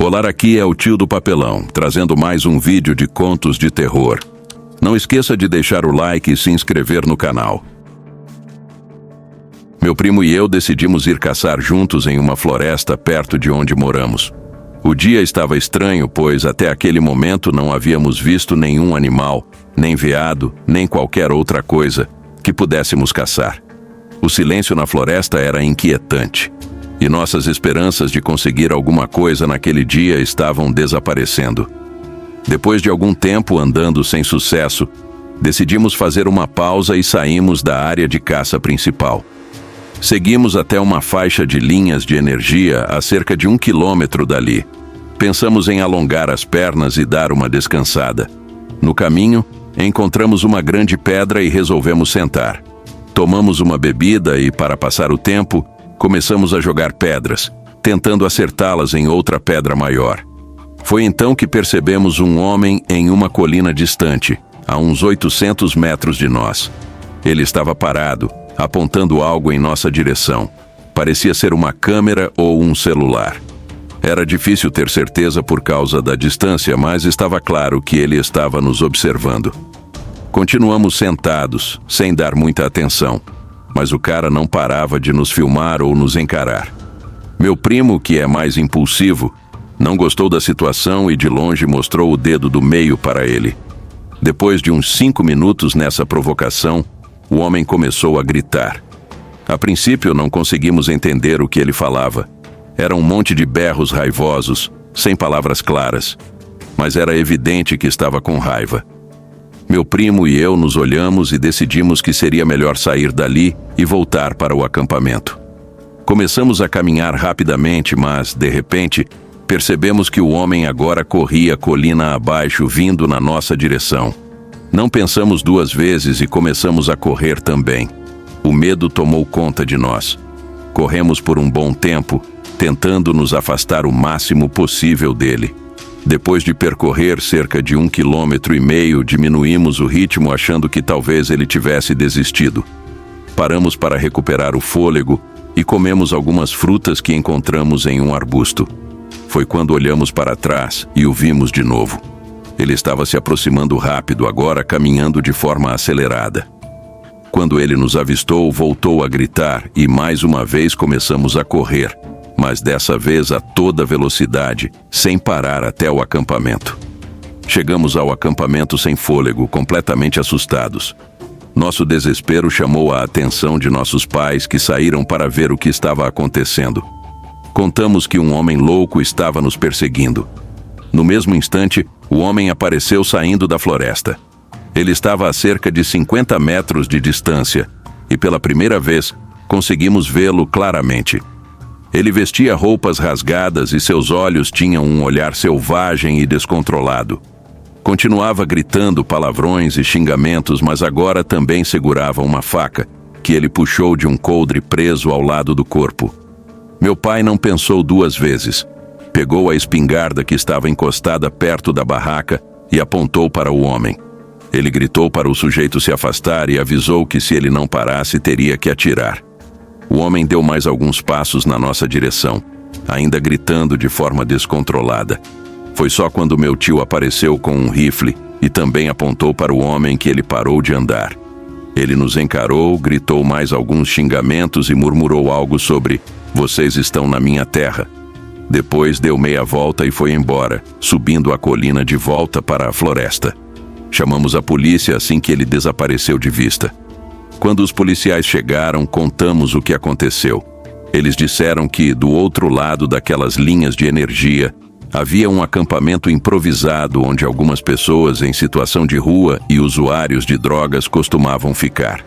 Olá, aqui é o tio do papelão, trazendo mais um vídeo de contos de terror. Não esqueça de deixar o like e se inscrever no canal. Meu primo e eu decidimos ir caçar juntos em uma floresta perto de onde moramos. O dia estava estranho, pois até aquele momento não havíamos visto nenhum animal, nem veado, nem qualquer outra coisa que pudéssemos caçar. O silêncio na floresta era inquietante, e nossas esperanças de conseguir alguma coisa naquele dia estavam desaparecendo. Depois de algum tempo andando sem sucesso, decidimos fazer uma pausa e saímos da área de caça principal. Seguimos até uma faixa de linhas de energia a cerca de 1 quilômetro dali. Pensamos em alongar as pernas e dar uma descansada. No caminho, encontramos uma grande pedra e resolvemos sentar. Tomamos uma bebida e, para passar o tempo, começamos a jogar pedras, tentando acertá-las em outra pedra maior. Foi então que percebemos um homem em uma colina distante, a uns 800 metros de nós. Ele estava parado, apontando algo em nossa direção. Parecia ser uma câmera ou um celular. Era difícil ter certeza por causa da distância, mas estava claro que ele estava nos observando. Continuamos sentados, sem dar muita atenção, mas o cara não parava de nos filmar ou nos encarar. Meu primo, que é mais impulsivo, não gostou da situação e de longe mostrou o dedo do meio para ele. Depois de uns 5 minutos nessa provocação, o homem começou a gritar. A princípio não conseguimos entender o que ele falava. Era um monte de berros raivosos, sem palavras claras, mas era evidente que estava com raiva. Meu primo e eu nos olhamos e decidimos que seria melhor sair dali e voltar para o acampamento. Começamos a caminhar rapidamente, mas, de repente, percebemos que o homem agora corria colina abaixo, vindo na nossa direção. Não pensamos 2 vezes e começamos a correr também. O medo tomou conta de nós. Corremos por um bom tempo, tentando nos afastar o máximo possível dele. Depois de percorrer cerca de 1,5 quilômetros, diminuímos o ritmo achando que talvez ele tivesse desistido. Paramos para recuperar o fôlego e comemos algumas frutas que encontramos em um arbusto. Foi quando olhamos para trás e o vimos de novo. Ele estava se aproximando rápido, agora caminhando de forma acelerada. Quando ele nos avistou, voltou a gritar e mais uma vez começamos a correr, mas dessa vez a toda velocidade, sem parar até o acampamento. Chegamos ao acampamento sem fôlego, completamente assustados. Nosso desespero chamou a atenção de nossos pais, que saíram para ver o que estava acontecendo. Contamos que um homem louco estava nos perseguindo. No mesmo instante, o homem apareceu saindo da floresta. Ele estava a cerca de 50 metros de distância e, pela primeira vez, conseguimos vê-lo claramente. Ele vestia roupas rasgadas e seus olhos tinham um olhar selvagem e descontrolado. Continuava gritando palavrões e xingamentos, mas agora também segurava uma faca, que ele puxou de um coldre preso ao lado do corpo. Meu pai não pensou 2 vezes. Pegou a espingarda que estava encostada perto da barraca e apontou para o homem. Ele gritou para o sujeito se afastar e avisou que se ele não parasse, teria que atirar. O homem deu mais alguns passos na nossa direção, ainda gritando de forma descontrolada. Foi só quando meu tio apareceu com um rifle e também apontou para o homem que ele parou de andar. Ele nos encarou, gritou mais alguns xingamentos e murmurou algo sobre "Vocês estão na minha terra". Depois deu meia volta e foi embora, subindo a colina de volta para a floresta. Chamamos a polícia assim que ele desapareceu de vista. Quando os policiais chegaram, contamos o que aconteceu. Eles disseram que, do outro lado daquelas linhas de energia, havia um acampamento improvisado onde algumas pessoas em situação de rua e usuários de drogas costumavam ficar.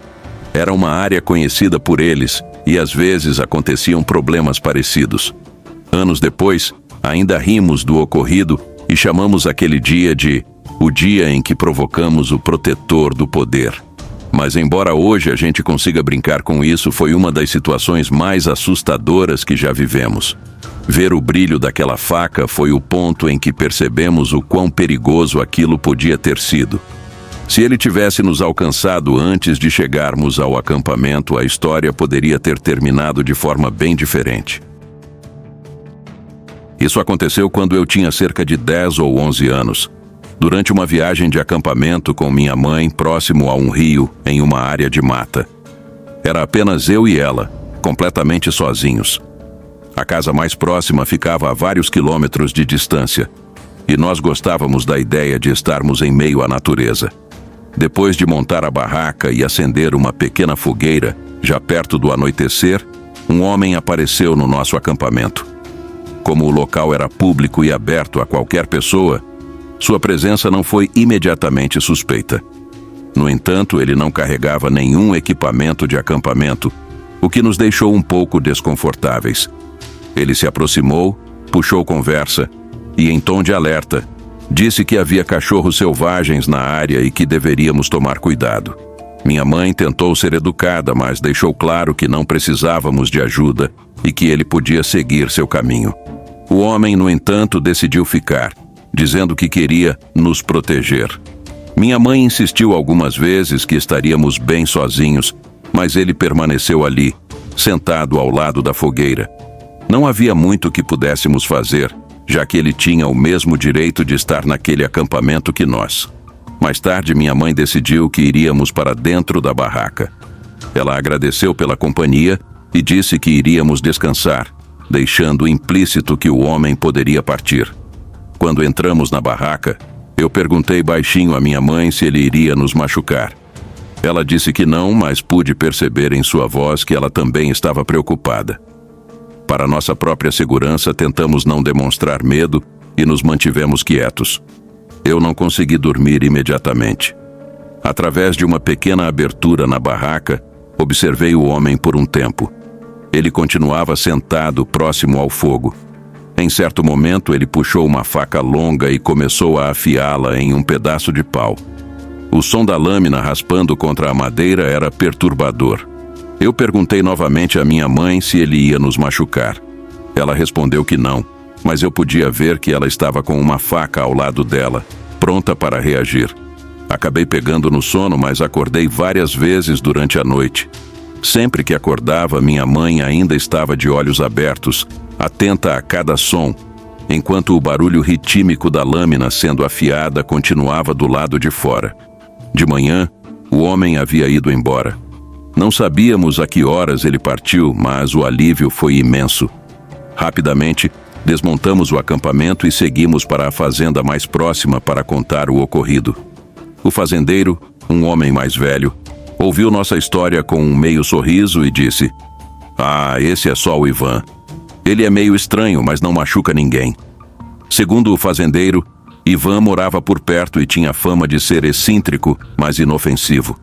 Era uma área conhecida por eles e às vezes aconteciam problemas parecidos. Anos depois, ainda rimos do ocorrido e chamamos aquele dia de "o dia em que provocamos o protetor do poder". Mas embora hoje a gente consiga brincar com isso, foi uma das situações mais assustadoras que já vivemos. Ver o brilho daquela faca foi o ponto em que percebemos o quão perigoso aquilo podia ter sido. Se ele tivesse nos alcançado antes de chegarmos ao acampamento, a história poderia ter terminado de forma bem diferente. Isso aconteceu quando eu tinha cerca de 10 ou 11 anos, durante uma viagem de acampamento com minha mãe próximo a um rio em uma área de mata. Era apenas eu e ela, completamente sozinhos. A casa mais próxima ficava a vários quilômetros de distância, e nós gostávamos da ideia de estarmos em meio à natureza. Depois de montar a barraca e acender uma pequena fogueira, já perto do anoitecer, um homem apareceu no nosso acampamento. Como o local era público e aberto a qualquer pessoa, sua presença não foi imediatamente suspeita. No entanto, ele não carregava nenhum equipamento de acampamento, o que nos deixou um pouco desconfortáveis. Ele se aproximou, puxou conversa e, em tom de alerta, disse que havia cachorros selvagens na área e que deveríamos tomar cuidado. Minha mãe tentou ser educada, mas deixou claro que não precisávamos de ajuda e que ele podia seguir seu caminho. O homem, no entanto, decidiu ficar, dizendo que queria nos proteger. Minha mãe insistiu algumas vezes que estaríamos bem sozinhos, mas ele permaneceu ali, sentado ao lado da fogueira. Não havia muito que pudéssemos fazer, já que ele tinha o mesmo direito de estar naquele acampamento que nós. Mais tarde, minha mãe decidiu que iríamos para dentro da barraca. Ela agradeceu pela companhia e disse que iríamos descansar, deixando implícito que o homem poderia partir. Quando entramos na barraca, eu perguntei baixinho à minha mãe se ele iria nos machucar. Ela disse que não, mas pude perceber em sua voz que ela também estava preocupada. Para nossa própria segurança, tentamos não demonstrar medo e nos mantivemos quietos. Eu não consegui dormir imediatamente. Através de uma pequena abertura na barraca, observei o homem por um tempo. Ele continuava sentado próximo ao fogo. Em certo momento, ele puxou uma faca longa e começou a afiá-la em um pedaço de pau. O som da lâmina raspando contra a madeira era perturbador. Eu perguntei novamente à minha mãe se ele ia nos machucar. Ela respondeu que não, mas eu podia ver que ela estava com uma faca ao lado dela, pronta para reagir. Acabei pegando no sono, mas acordei várias vezes durante a noite. Sempre que acordava, minha mãe ainda estava de olhos abertos, atenta a cada som, enquanto o barulho ritímico da lâmina sendo afiada continuava do lado de fora. De manhã, o homem havia ido embora. Não sabíamos a que horas ele partiu, mas o alívio foi imenso. Rapidamente, desmontamos o acampamento e seguimos para a fazenda mais próxima para contar o ocorrido. O fazendeiro, um homem mais velho, ouviu nossa história com um meio sorriso e disse: "Ah, esse é só o Ivan. Ele é meio estranho, mas não machuca ninguém." Segundo o fazendeiro, Ivan morava por perto e tinha fama de ser excêntrico, mas inofensivo.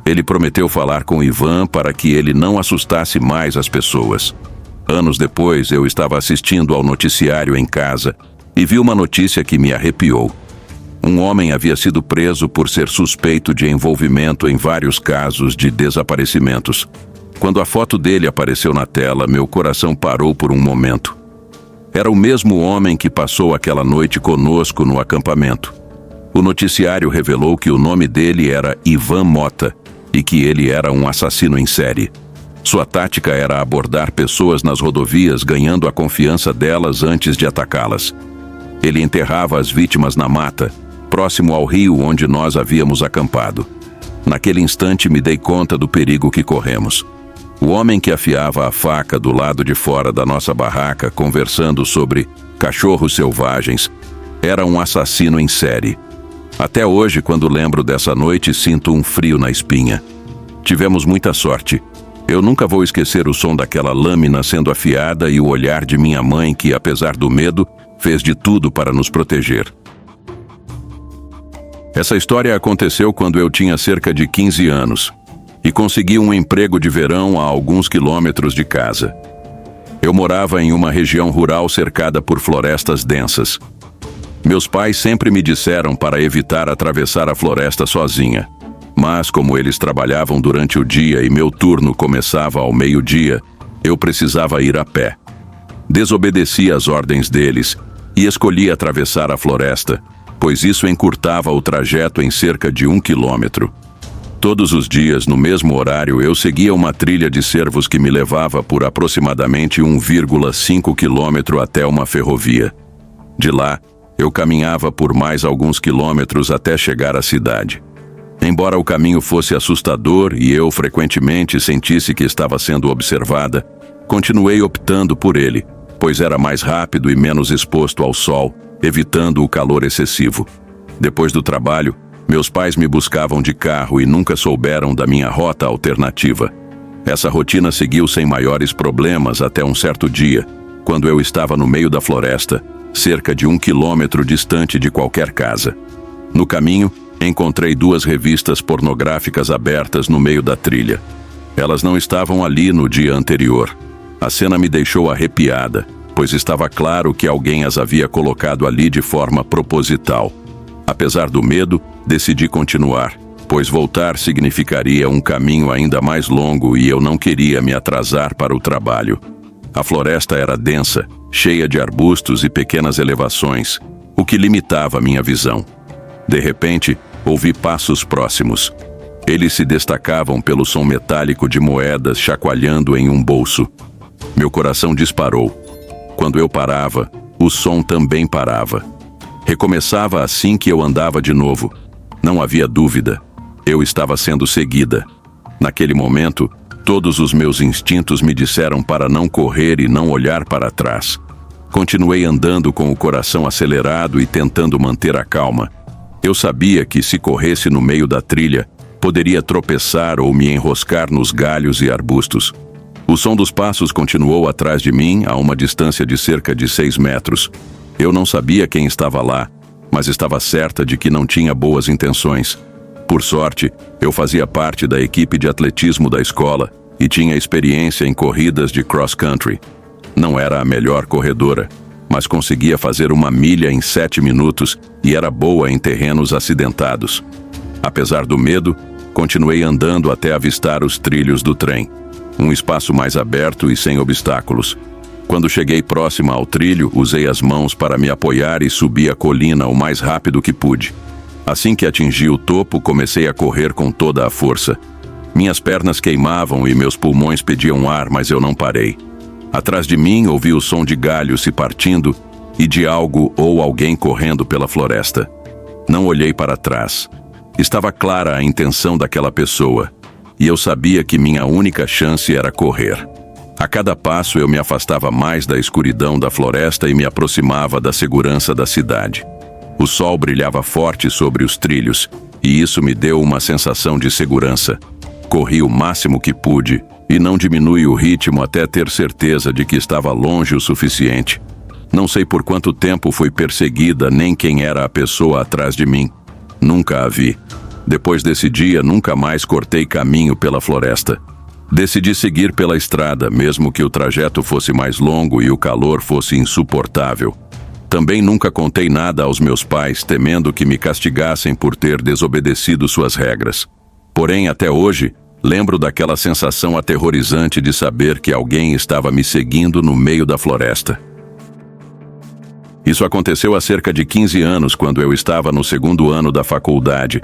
Ele prometeu falar com Ivan para que ele não assustasse mais as pessoas. Anos depois, eu estava assistindo ao noticiário em casa e vi uma notícia que me arrepiou. Um homem havia sido preso por ser suspeito de envolvimento em vários casos de desaparecimentos. Quando a foto dele apareceu na tela, meu coração parou por um momento. Era o mesmo homem que passou aquela noite conosco no acampamento. O noticiário revelou que o nome dele era Ivan Mota e que ele era um assassino em série. Sua tática era abordar pessoas nas rodovias, ganhando a confiança delas antes de atacá-las. Ele enterrava as vítimas na mata, próximo ao rio onde nós havíamos acampado. Naquele instante me dei conta do perigo que corremos. O homem que afiava a faca do lado de fora da nossa barraca, conversando sobre cachorros selvagens, era um assassino em série. Até hoje, quando lembro dessa noite, sinto um frio na espinha. Tivemos muita sorte. Eu nunca vou esquecer o som daquela lâmina sendo afiada e o olhar de minha mãe que, apesar do medo, fez de tudo para nos proteger. Essa história aconteceu quando eu tinha cerca de 15 anos e consegui um emprego de verão a alguns quilômetros de casa. Eu morava em uma região rural cercada por florestas densas. Meus pais sempre me disseram para evitar atravessar a floresta sozinha, mas como eles trabalhavam durante o dia e meu turno começava ao meio-dia, eu precisava ir a pé. Desobedeci às ordens deles e escolhi atravessar a floresta, pois isso encurtava o trajeto em cerca de 1 quilômetro. Todos os dias, no mesmo horário, eu seguia uma trilha de cervos que me levava por aproximadamente 1,5 quilômetro até uma ferrovia. De lá, eu caminhava por mais alguns quilômetros até chegar à cidade. Embora o caminho fosse assustador e eu frequentemente sentisse que estava sendo observada, continuei optando por ele, pois era mais rápido e menos exposto ao sol, evitando o calor excessivo. Depois do trabalho, meus pais me buscavam de carro e nunca souberam da minha rota alternativa. Essa rotina seguiu sem maiores problemas até um certo dia, quando eu estava no meio da floresta, cerca de 1 quilômetro distante de qualquer casa. No caminho, encontrei 2 revistas pornográficas abertas no meio da trilha. Elas não estavam ali no dia anterior. A cena me deixou arrepiada, pois estava claro que alguém as havia colocado ali de forma proposital. Apesar do medo, decidi continuar, pois voltar significaria um caminho ainda mais longo e eu não queria me atrasar para o trabalho. A floresta era densa, cheia de arbustos e pequenas elevações, o que limitava minha visão. De repente, ouvi passos próximos. Eles se destacavam pelo som metálico de moedas chacoalhando em um bolso. Meu coração disparou. Quando eu parava, o som também parava. Recomeçava assim que eu andava de novo. Não havia dúvida. Eu estava sendo seguida. Naquele momento, todos os meus instintos me disseram para não correr e não olhar para trás. Continuei andando com o coração acelerado e tentando manter a calma. Eu sabia que se corresse no meio da trilha, poderia tropeçar ou me enroscar nos galhos e arbustos. O som dos passos continuou atrás de mim a uma distância de cerca de 6 metros. Eu não sabia quem estava lá, mas estava certa de que não tinha boas intenções. Por sorte, eu fazia parte da equipe de atletismo da escola e tinha experiência em corridas de cross-country. Não era a melhor corredora, mas conseguia fazer 1 milha em 7 minutos e era boa em terrenos acidentados. Apesar do medo, continuei andando até avistar os trilhos do trem, um espaço mais aberto e sem obstáculos. Quando cheguei próxima ao trilho, usei as mãos para me apoiar e subi a colina o mais rápido que pude. Assim que atingi o topo, comecei a correr com toda a força. Minhas pernas queimavam e meus pulmões pediam ar, mas eu não parei. Atrás de mim, ouvi o som de galhos se partindo e de algo ou alguém correndo pela floresta. Não olhei para trás. Estava clara a intenção daquela pessoa, e eu sabia que minha única chance era correr. A cada passo eu me afastava mais da escuridão da floresta e me aproximava da segurança da cidade. O sol brilhava forte sobre os trilhos, e isso me deu uma sensação de segurança. Corri o máximo que pude, e não diminui o ritmo até ter certeza de que estava longe o suficiente. Não sei por quanto tempo fui perseguida, nem quem era a pessoa atrás de mim. Nunca a vi. Depois desse dia, nunca mais cortei caminho pela floresta. Decidi seguir pela estrada, mesmo que o trajeto fosse mais longo e o calor fosse insuportável. Também nunca contei nada aos meus pais, temendo que me castigassem por ter desobedecido suas regras. Porém, até hoje, lembro daquela sensação aterrorizante de saber que alguém estava me seguindo no meio da floresta. Isso aconteceu há cerca de 15 anos, quando eu estava no 2º ano da faculdade,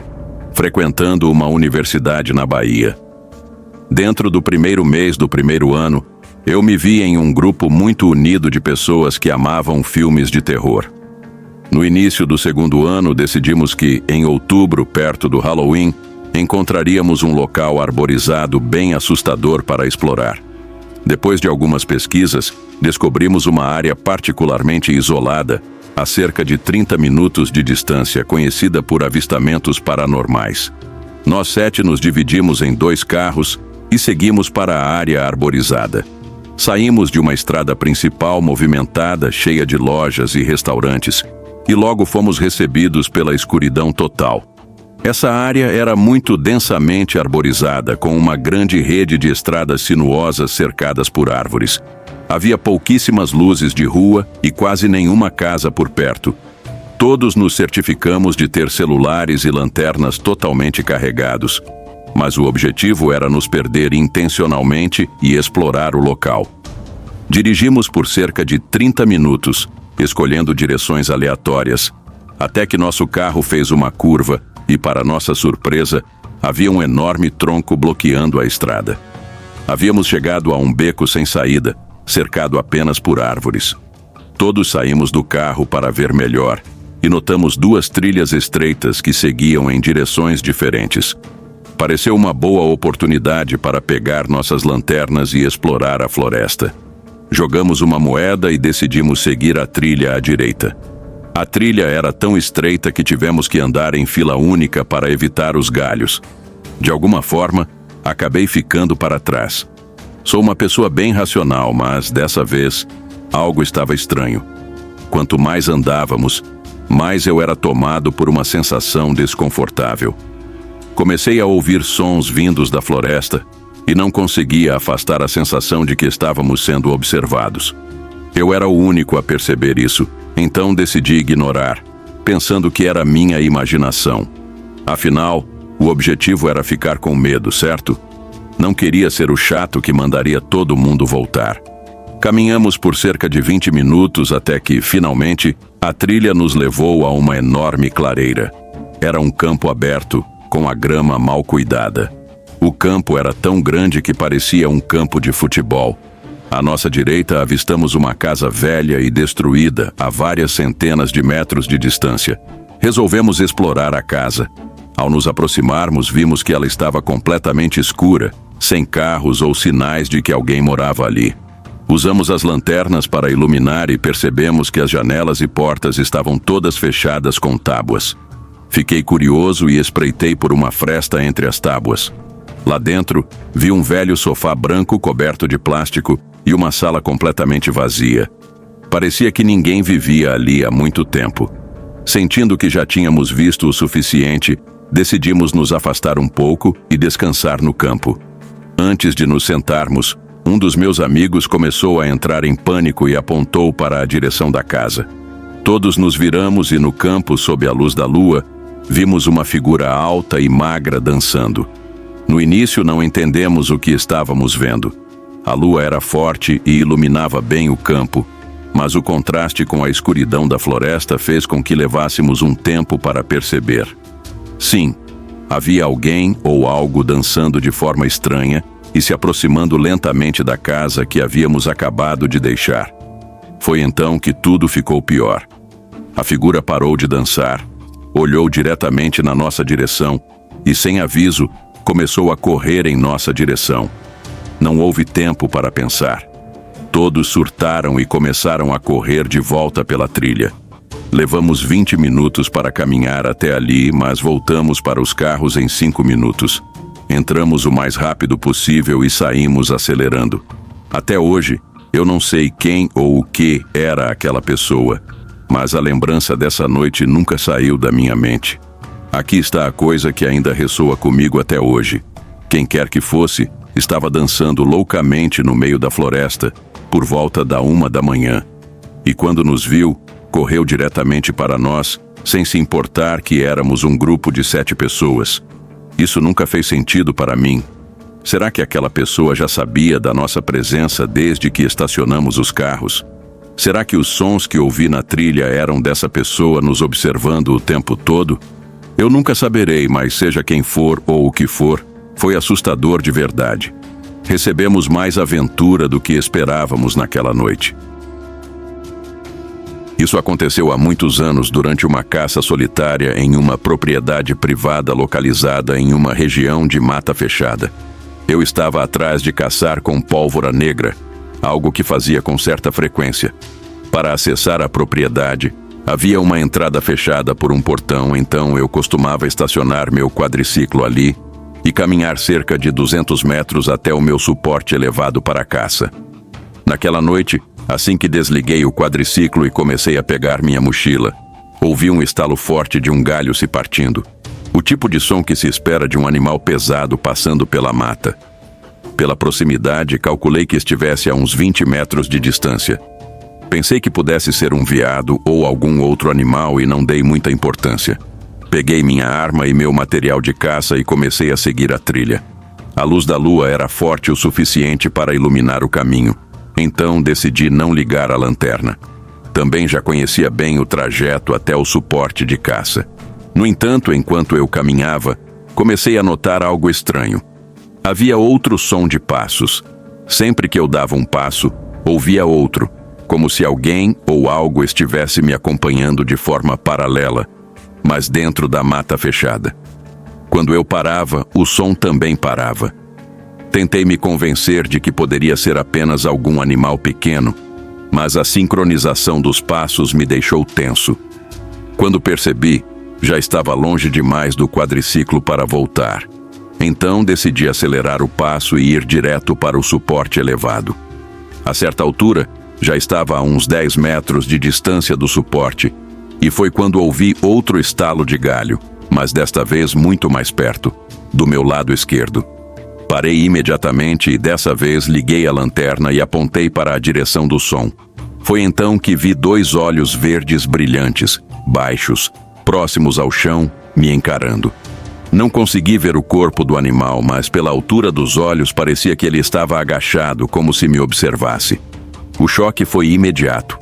frequentando uma universidade na Bahia. Dentro do primeiro mês do primeiro ano, eu me vi em um grupo muito unido de pessoas que amavam filmes de terror. No início do 2º ano, decidimos que, em outubro, perto do Halloween, encontraríamos um local arborizado bem assustador para explorar. Depois de algumas pesquisas, descobrimos uma área particularmente isolada, a cerca de 30 minutos de distância, conhecida por avistamentos paranormais. Nós 7 nos dividimos em 2 carros e seguimos para a área arborizada. Saímos de uma estrada principal movimentada, cheia de lojas e restaurantes, e logo fomos recebidos pela escuridão total. Essa área era muito densamente arborizada, com uma grande rede de estradas sinuosas cercadas por árvores. Havia pouquíssimas luzes de rua e quase nenhuma casa por perto. Todos nos certificamos de ter celulares e lanternas totalmente carregados. Mas o objetivo era nos perder intencionalmente e explorar o local. Dirigimos por cerca de 30 minutos, escolhendo direções aleatórias, até que nosso carro fez uma curva e, para nossa surpresa, Havia um enorme tronco bloqueando a estrada. Havíamos chegado a um beco sem saída, cercado apenas por árvores. Todos saímos do carro para ver melhor e notamos duas trilhas estreitas que seguiam em direções diferentes. Pareceu uma boa oportunidade para pegar nossas lanternas e explorar a floresta. Jogamos uma moeda e decidimos seguir a trilha à direita. A trilha era tão estreita que tivemos que andar em fila única para evitar os galhos. De alguma forma, acabei ficando para trás. Sou uma pessoa bem racional, mas dessa vez, algo estava estranho. Quanto mais andávamos, mais eu era tomado por uma sensação desconfortável. Comecei a ouvir sons vindos da floresta e não conseguia afastar a sensação de que estávamos sendo observados. Eu era o único a perceber isso, então decidi ignorar, pensando que era minha imaginação. Afinal, o objetivo era ficar com medo, certo? Não queria ser o chato que mandaria todo mundo voltar. Caminhamos por cerca de 20 minutos até que, finalmente, a trilha nos levou a uma enorme clareira. Era um campo aberto, com a grama mal cuidada. O campo era tão grande que parecia um campo de futebol. À nossa direita avistamos uma casa velha e destruída a várias centenas de metros de distância. Resolvemos explorar a casa. Ao nos aproximarmos, vimos que ela estava completamente escura, sem carros ou sinais de que alguém morava ali. Usamos as lanternas para iluminar e percebemos que as janelas e portas estavam todas fechadas com tábuas. Fiquei curioso e espreitei por uma fresta entre as tábuas. Lá dentro, vi um velho sofá branco coberto de plástico e uma sala completamente vazia. Parecia que ninguém vivia ali há muito tempo. Sentindo que já tínhamos visto o suficiente, decidimos nos afastar um pouco e descansar no campo. Antes de nos sentarmos, um dos meus amigos começou a entrar em pânico e apontou para a direção da casa. Todos nos viramos e no campo, sob a luz da lua, vimos uma figura alta e magra dançando. No início não entendemos o que estávamos vendo. A lua era forte e iluminava bem o campo, mas o contraste com a escuridão da floresta fez com que levássemos um tempo para perceber. Sim, havia alguém ou algo dançando de forma estranha e se aproximando lentamente da casa que havíamos acabado de deixar. Foi então que tudo ficou pior. A figura parou de dançar, olhou diretamente na nossa direção e, sem aviso, começou a correr em nossa direção. Não houve tempo para pensar. Todos surtaram e começaram a correr de volta pela trilha. Levamos 20 minutos para caminhar até ali, mas voltamos para os carros em 5 minutos. Entramos o mais rápido possível e saímos acelerando. Até hoje, eu não sei quem ou o que era aquela pessoa, mas a lembrança dessa noite nunca saiu da minha mente. Aqui está a coisa que ainda ressoa comigo até hoje. Quem quer que fosse, estava dançando loucamente no meio da floresta, por volta da 1 da manhã. E quando nos viu, correu diretamente para nós, sem se importar que éramos um grupo de 7 pessoas. Isso nunca fez sentido para mim. Será que aquela pessoa já sabia da nossa presença desde que estacionamos os carros? Será que os sons que ouvi na trilha eram dessa pessoa nos observando o tempo todo? Eu nunca saberei, mas seja quem for ou o que for, foi assustador de verdade. Recebemos mais aventura do que esperávamos naquela noite. Isso aconteceu há muitos anos durante uma caça solitária em uma propriedade privada localizada em uma região de mata fechada. Eu estava atrás de caçar com pólvora negra, algo que fazia com certa frequência. Para acessar a propriedade, havia uma entrada fechada por um portão, então eu costumava estacionar meu quadriciclo ali e caminhar cerca de 200 metros até o meu suporte elevado para a caça. Naquela noite, assim que desliguei o quadriciclo e comecei a pegar minha mochila, ouvi um estalo forte de um galho se partindo. O tipo de som que se espera de um animal pesado passando pela mata. Pela proximidade, calculei que estivesse a uns 20 metros de distância. Pensei que pudesse ser um veado ou algum outro animal e não dei muita importância. Peguei minha arma e meu material de caça e comecei a seguir a trilha. A luz da lua era forte o suficiente para iluminar o caminho, então decidi não ligar a lanterna. Também já conhecia bem o trajeto até o suporte de caça. No entanto, enquanto eu caminhava, comecei a notar algo estranho. Havia outro som de passos. Sempre que eu dava um passo, ouvia outro, como se alguém ou algo estivesse me acompanhando de forma paralela, mas dentro da mata fechada. Quando eu parava, o som também parava. Tentei me convencer de que poderia ser apenas algum animal pequeno, mas a sincronização dos passos me deixou tenso. Quando percebi, já estava longe demais do quadriciclo para voltar. Então decidi acelerar o passo e ir direto para o suporte elevado. A certa altura, já estava a uns 10 metros de distância do suporte, e foi quando ouvi outro estalo de galho, mas desta vez muito mais perto, do meu lado esquerdo. Parei imediatamente e dessa vez liguei a lanterna e apontei para a direção do som. Foi então que vi 2 olhos verdes brilhantes, baixos, próximos ao chão, me encarando. Não consegui ver o corpo do animal, mas pela altura dos olhos parecia que ele estava agachado, como se me observasse. O choque foi imediato.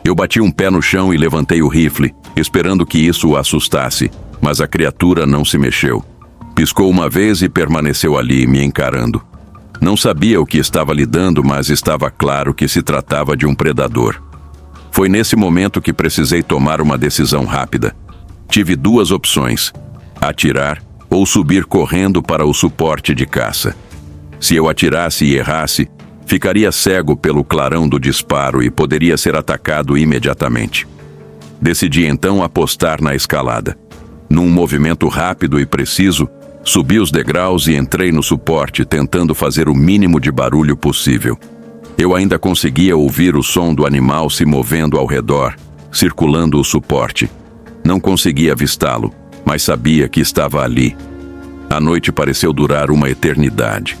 Eu bati um pé no chão e levantei o rifle, esperando que isso o assustasse, mas a criatura não se mexeu. Piscou uma vez e permaneceu ali, me encarando. Não sabia o que estava lidando, mas estava claro que se tratava de um predador. Foi nesse momento que precisei tomar uma decisão rápida. Tive 2 opções: atirar ou subir correndo para o suporte de caça. Se eu atirasse e errasse, ficaria cego pelo clarão do disparo e poderia ser atacado imediatamente. Decidi então apostar na escalada. Num movimento rápido e preciso, subi os degraus e entrei no suporte, tentando fazer o mínimo de barulho possível. Eu ainda conseguia ouvir o som do animal se movendo ao redor, circulando o suporte. Não conseguia avistá-lo, mas sabia que estava ali. A noite pareceu durar uma eternidade.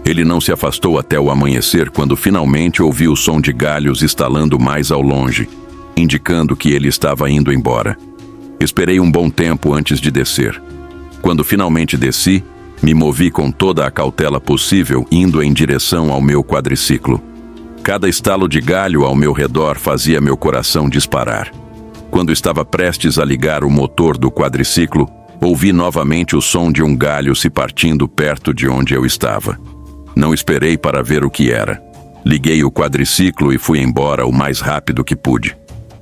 Ele não se afastou até o amanhecer, quando finalmente ouvi o som de galhos estalando mais ao longe, indicando que ele estava indo embora. Esperei um bom tempo antes de descer. Quando finalmente desci, me movi com toda a cautela possível, indo em direção ao meu quadriciclo. Cada estalo de galho ao meu redor fazia meu coração disparar. Quando estava prestes a ligar o motor do quadriciclo, ouvi novamente o som de um galho se partindo perto de onde eu estava. Não esperei para ver o que era. Liguei o quadriciclo e fui embora o mais rápido que pude.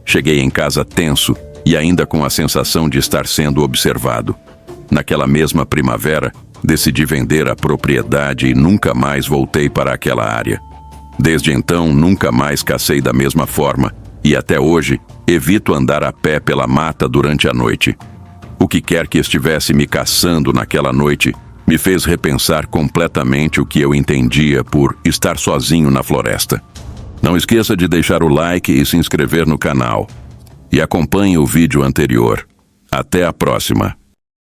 Cheguei em casa tenso e ainda com a sensação de estar sendo observado. Naquela mesma primavera, decidi vender a propriedade e nunca mais voltei para aquela área. Desde então, nunca mais cacei da mesma forma e até hoje evito andar a pé pela mata durante a noite. O que quer que estivesse me caçando naquela noite me fez repensar completamente o que eu entendia por estar sozinho na floresta. Não esqueça de deixar o like e se inscrever no canal. E acompanhe o vídeo anterior. Até a próxima!